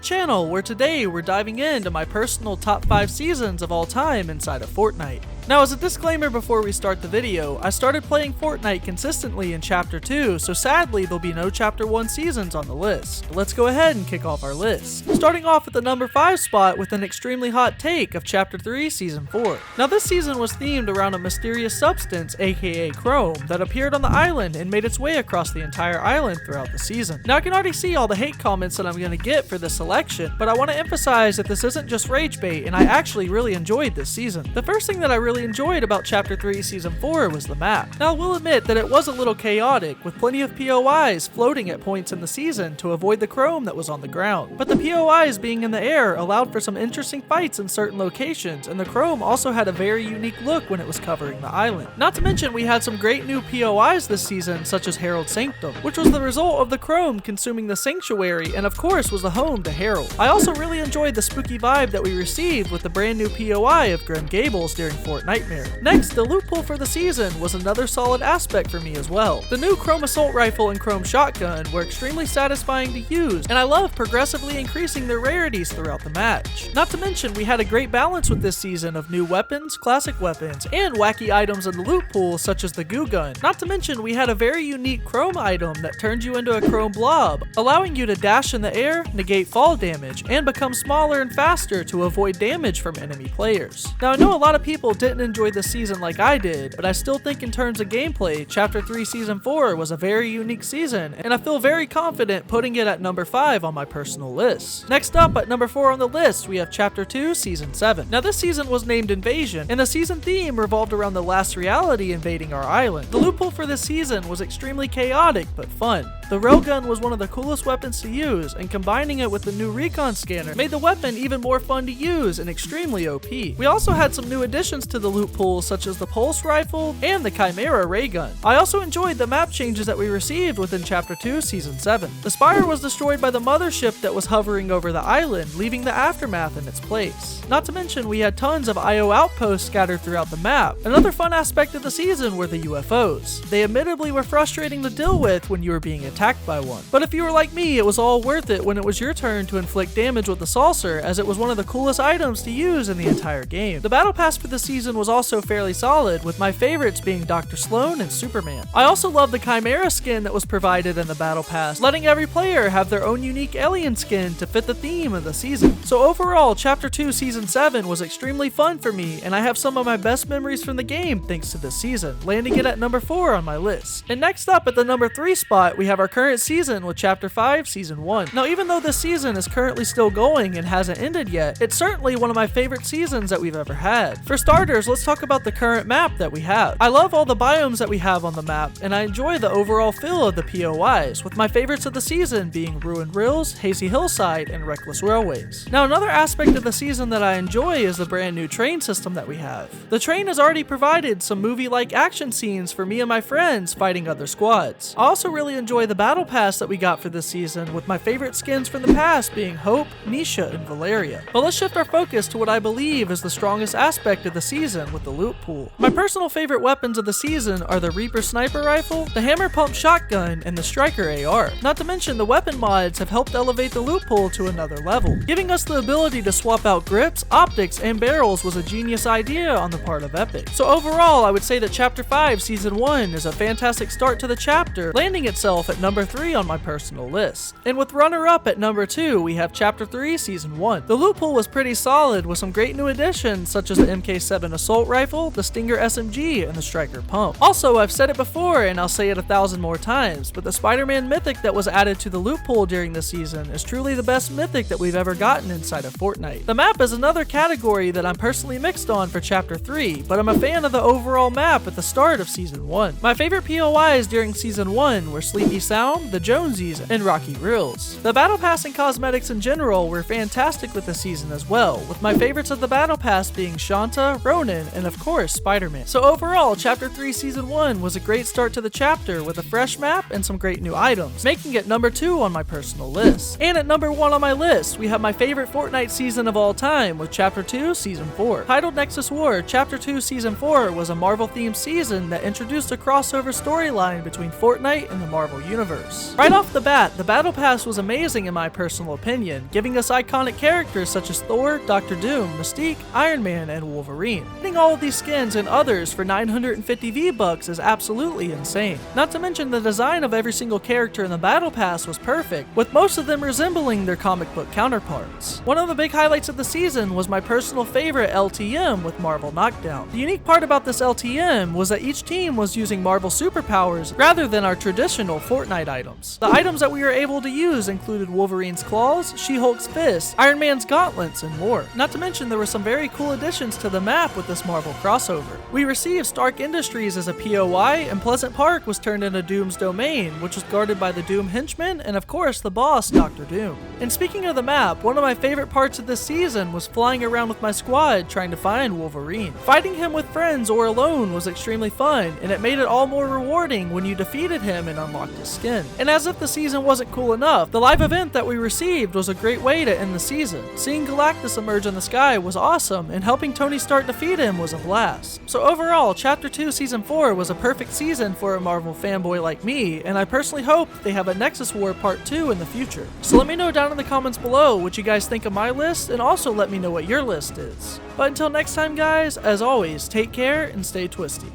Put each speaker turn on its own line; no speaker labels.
channel, where today we're diving into my personal top 5 seasons of all time inside of Fortnite. Now, as a disclaimer before we start the video, I started playing Fortnite consistently in Chapter 2, so sadly there'll be no Chapter 1 seasons on the list. But let's go ahead and kick off our list. Starting off at the number 5 spot with an extremely hot take of Chapter 3 Season 4. Now, this season was themed around a mysterious substance, aka Chrome, that appeared on the island and made its way across the entire island throughout the season. Now, I can already see all the hate comments that I'm going to get for this selection, but I want to emphasize that this isn't just rage bait, and I actually really enjoyed this season. The first thing that I really enjoyed about Chapter 3 Season 4 was the map. Now, I will admit that it was a little chaotic, with plenty of POIs floating at points in the season to avoid the chrome that was on the ground. But the POIs being in the air allowed for some interesting fights in certain locations, and the chrome also had a very unique look when it was covering the island. Not to mention, we had some great new POIs this season, such as Herald Sanctum, which was the result of the chrome consuming the sanctuary and of course was the home to Herald. I also really enjoyed the spooky vibe that we received with the brand new POI of Grim Gables during Fort Nightmare. Next, the loot pool for the season was another solid aspect for me as well. The new Chrome Assault Rifle and Chrome Shotgun were extremely satisfying to use, and I love progressively increasing their rarities throughout the match. Not to mention, we had a great balance with this season of new weapons, classic weapons, and wacky items in the loot pool such as the goo gun. Not to mention, we had a very unique chrome item that turned you into a chrome blob, allowing you to dash in the air, negate fall damage, and become smaller and faster to avoid damage from enemy players. Now, I know a lot of people didn't enjoy this season like I did, but I still think in terms of gameplay, Chapter 3 Season 4 was a very unique season, and I feel very confident putting it at number 5 on my personal list. Next up, at number 4 on the list, we have Chapter 2 Season 7. Now, this season was named Invasion, and the season theme revolved around the last reality invading our island. The loot pool for this season was extremely chaotic, but fun. The railgun was one of the coolest weapons to use, and combining it with the new recon scanner made the weapon even more fun to use and extremely OP. We also had some new additions to the loot pool, such as the pulse rifle and the Chimera ray gun. I also enjoyed the map changes that we received within Chapter 2 Season 7. The Spire was destroyed by the mothership that was hovering over the island, leaving the aftermath in its place. Not to mention, we had tons of IO outposts scattered throughout the map. Another fun aspect of the season were the UFOs. They admittedly were frustrating to deal with when you were being attacked by one, but if you were like me, it was all worth it when it was your turn to inflict damage with the saucer, as it was one of the coolest items to use in the entire game. The battle pass for the season was also fairly solid, with my favorites being Dr. Sloan and Superman. I also love the Chimera skin that was provided in the battle pass, letting every player have their own unique alien skin to fit the theme of the season. So overall, Chapter 2 Season 7 was extremely fun for me, and I have some of my best memories from the game thanks to this season, landing it at number 4 on my list. And next up at the number 3 spot, we have our current season with Chapter 5 Season 1. Now, even though this season is currently still going and hasn't ended yet, it's certainly one of my favorite seasons that we've ever had. For starters, let's talk about the current map that we have. I love all the biomes that we have on the map, and I enjoy the overall feel of the POIs, with my favorites of the season being Ruined Rills, Hazy Hillside, and Reckless Railways. Now, another aspect of the season that I enjoy is the brand new train system that we have. The train has already provided some movie-like action scenes for me and my friends fighting other squads. I also really enjoy the battle pass that we got for this season, with my favorite skins from the past being Hope, Nisha, and Valeria. But let's shift our focus to what I believe is the strongest aspect of the season with the loot pool. My personal favorite weapons of the season are the Reaper Sniper Rifle, the Hammer Pump Shotgun, and the Striker AR. Not to mention, the weapon mods have helped elevate the loot pool to another level. Giving us the ability to swap out grips, optics, and barrels was a genius idea on the part of Epic. So overall, I would say that Chapter 5 Season 1 is a fantastic start to the chapter, landing itself at number 3 on my personal list. And with runner-up at number 2, we have Chapter 3 Season 1. The loot pool was pretty solid with some great new additions such as the MK7 Assault Rifle, the Stinger SMG, and the Striker Pump. Also, I've said it before and I'll say it 1,000 more times, but the Spider-Man mythic that was added to the loot pool during this season is truly the best mythic that we've ever gotten inside of Fortnite. The map is another category that I'm personally mixed on for Chapter 3, but I'm a fan of the overall map at the start of Season 1. My favorite POIs during Season 1 were Sleepy Sound, the Jonesies, and Rocky Rills. The Battle Pass and cosmetics in general were fantastic with the season as well, with my favorites of the Battle Pass being Shanta, Ronan, and of course Spider-Man. So overall, Chapter 3 Season 1 was a great start to the chapter with a fresh map and some great new items, making it number 2 on my personal list. And at number 1 on my list, we have my favorite Fortnite season of all time with Chapter 2 Season 4. Titled Nexus War, Chapter 2 Season 4 was a Marvel-themed season that introduced a crossover storyline between Fortnite and the Marvel Universe. universe. Right off the bat, the Battle Pass was amazing in my personal opinion, giving us iconic characters such as Thor, Doctor Doom, Mystique, Iron Man, and Wolverine. Getting all of these skins and others for 950 V-Bucks is absolutely insane. Not to mention the design of every single character in the Battle Pass was perfect, with most of them resembling their comic book counterparts. One of the big highlights of the season was my personal favorite LTM with Marvel Knockdown. The unique part about this LTM was that each team was using Marvel superpowers rather than our traditional Fortnite items. The items that we were able to use included Wolverine's claws, She-Hulk's fists, Iron Man's gauntlets, and more. Not to mention there were some very cool additions to the map with this Marvel crossover. We received Stark Industries as a POI, and Pleasant Park was turned into Doom's domain, which was guarded by the Doom henchmen and of course the boss, Dr. Doom. And speaking of the map, one of my favorite parts of this season was flying around with my squad trying to find Wolverine. Fighting him with friends or alone was extremely fun, and it made it all more rewarding when you defeated him and unlocked his skin. And as if the season wasn't cool enough, the live event that we received was a great way to end the season. Seeing Galactus emerge in the sky was awesome, and helping Tony Stark defeat him was a blast. So overall, Chapter 2 Season 4 was a perfect season for a Marvel fanboy like me, and I personally hope they have a Nexus War Part 2 in the future. So let me know down in the comments below what you guys think of my list, and also let me know what your list is. But until next time guys, as always, take care and stay twisty.